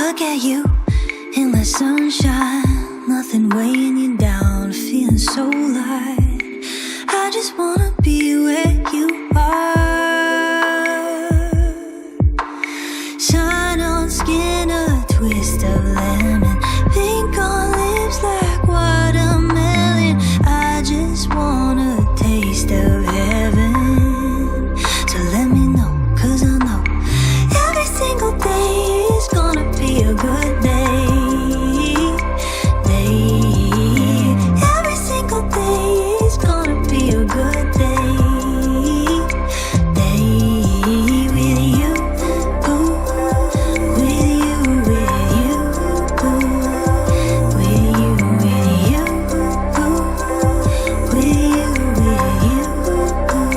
look at you in the sunshine, nothing weighing you down, feeling so light. I just wanna be where you are. Shine on skin, a twist of lemon, pink on lips like watermelon. I just want a taste of heaven. So let me know, 'cause I know every single day is gonna be a good day. Every single day is gonna be a good day. With you, ooh, with you, with you, ooh, with you, ooh, with you, ooh.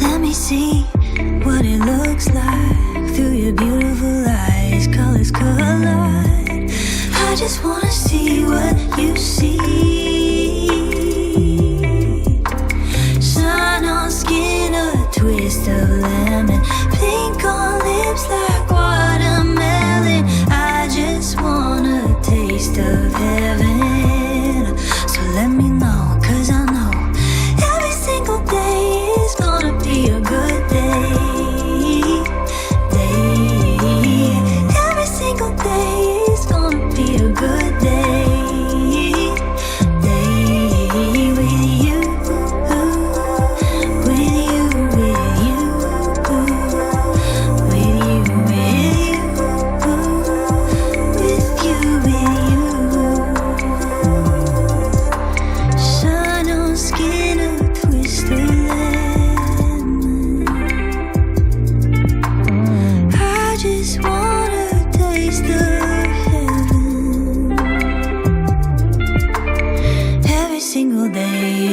Let me see what it looks like through your beautiful eyes, colors collide. I just wanna see what you see.